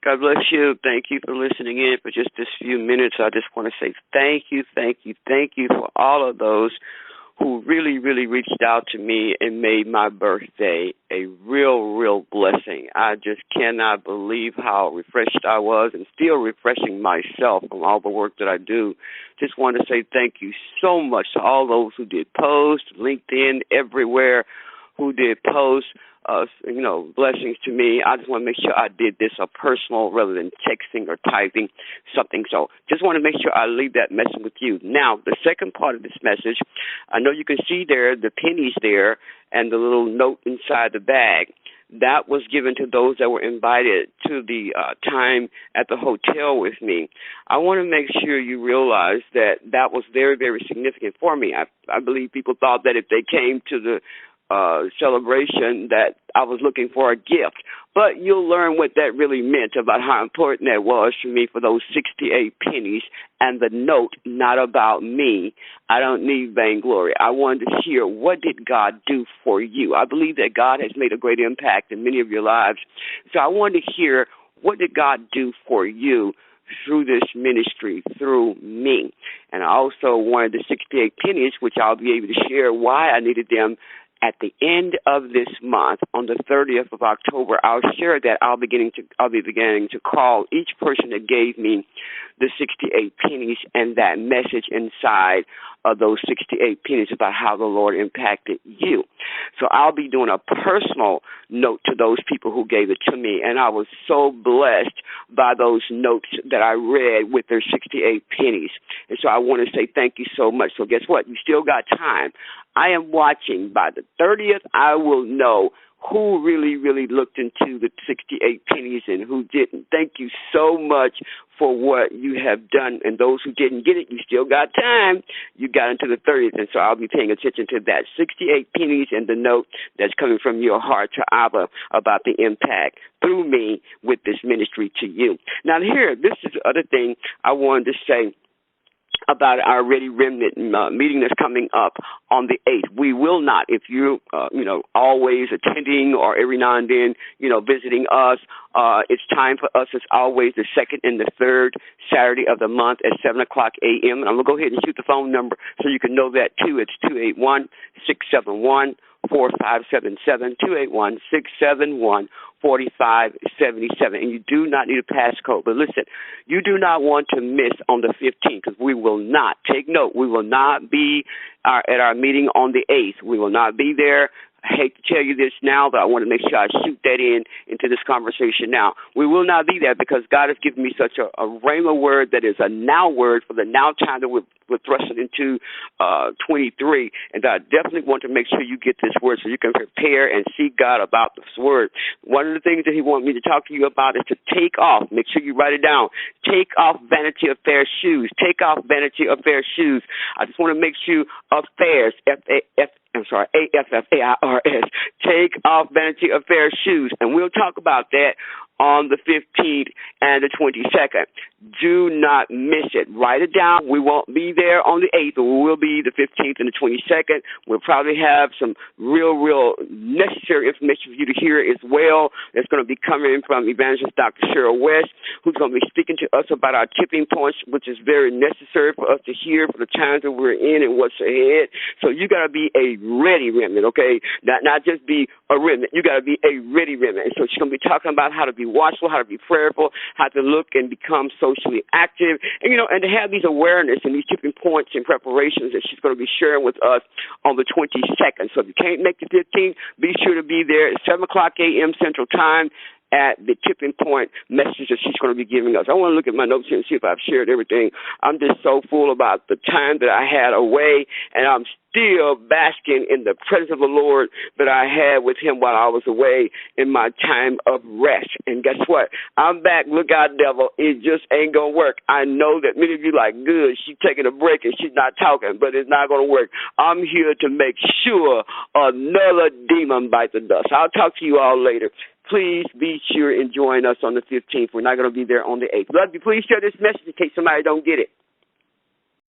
God bless you. Thank you for listening in for just this few minutes. I just want to say thank you, thank you, thank you for all of those who really, really reached out to me and made my birthday a real, real blessing. I just cannot believe how refreshed I was and still refreshing myself from all the work that I do. Just want to say thank you so much to all those who did posts, LinkedIn, everywhere, who did posts. Blessings to me. I just want to make sure I did this a personal rather than texting or typing something. So just want to make sure I leave that message with you. Now, the second part of this message, I know you can see there the pennies there and the little note inside the bag. That was given to those that were invited to the time at the hotel with me. I want to make sure you realize that that was very, very significant for me. I believe people thought that if they came to the celebration that I was looking for a gift. But you'll learn what that really meant about how important that was for me for those 68 pennies and the note, not about me. I don't need vainglory. I wanted to hear, what did God do for you? I believe that God has made a great impact in many of your lives. So I wanted to hear, what did God do for you through this ministry, through me? And I also wanted the 68 pennies, which I'll be able to share why I needed them at the end of this month, on the 30th of October. I'll share that. I'll be beginning to call each person that gave me the 68 pennies and that message inside of those 68 pennies about how the Lord impacted you. So I'll be doing a personal note to those people who gave it to me, and I was so blessed by those notes that I read with their 68 pennies. And so I want to say thank you so much. So guess what? You still got time. I am watching. By the 30th, I will know who really, really looked into the 68 pennies and who didn't. Thank you so much for what you have done. And those who didn't get it, you still got time. You got into the 30th, and so I'll be paying attention to that. 68 pennies and the note that's coming from your heart to Abba about the impact through me with this ministry to you. Now here, this is the other thing I wanted to say about our Ready-Remnant meeting that's coming up on the 8th. We will not, if you, always attending or every now and then, visiting us, it's time for us as always the second and the third Saturday of the month at 7 o'clock a.m. And I'm going to go ahead and shoot the phone number so you can know that too. It's 281-671-4577, 281-671-4577. And you do not need a passcode. But listen, you do not want to miss on the 15th, because we will not, take note, we will not be at our meeting on the 8th. We will not be there. I hate to tell you this now, but I want to make sure I shoot that into this conversation now. We will not be there because God has given me such a rhema word that is a now word for the now time that we're thrusting into 23. And I definitely want to make sure you get this word so you can prepare and seek God about this word. One of the things that he wants me to talk to you about is to take off. Make sure you write it down. Take off Vanity Affair shoes. Take off Vanity Affair shoes. I just want to make sure affairs, AFFAIRS. Take off Vanity Affair shoes. And we'll talk about that on the 15th and the 22nd. Do not miss it. Write it down. We won't be there on the 8th, but we will be the 15th and the 22nd. We'll probably have some real necessary information for you to hear as well. That's going to be coming from Evangelist Dr. Cheryl West, who's going to be speaking to us about our tipping points, which is very necessary for us to hear for the times that we're in and what's ahead. So you got to be a ready remnant, okay? Not just be a remnant. You got to be a ready remnant. And so she's going to be talking about how to be watchful, how to be prayerful, how to look and become socially active, and and to have these awareness and these tipping points and preparations that she's going to be sharing with us on the 22nd. So if you can't make the 15th, be sure to be there at 7 o'clock a.m. Central Time at the tipping point message that she's going to be giving us. I want to look at my notes here and see if I've shared everything. I'm just so full about the time that I had away, and I'm still basking in the presence of the Lord that I had with him while I was away in my time of rest. And guess what? I'm back. Look out, devil. It just ain't going to work. I know that many of you like, good, she's taking a break and she's not talking, but it's not going to work. I'm here to make sure another demon bites the dust. I'll talk to you all later. Please be sure and join us on the 15th. We're not going to be there on the 8th. Love you. Please share this message in case somebody don't get it.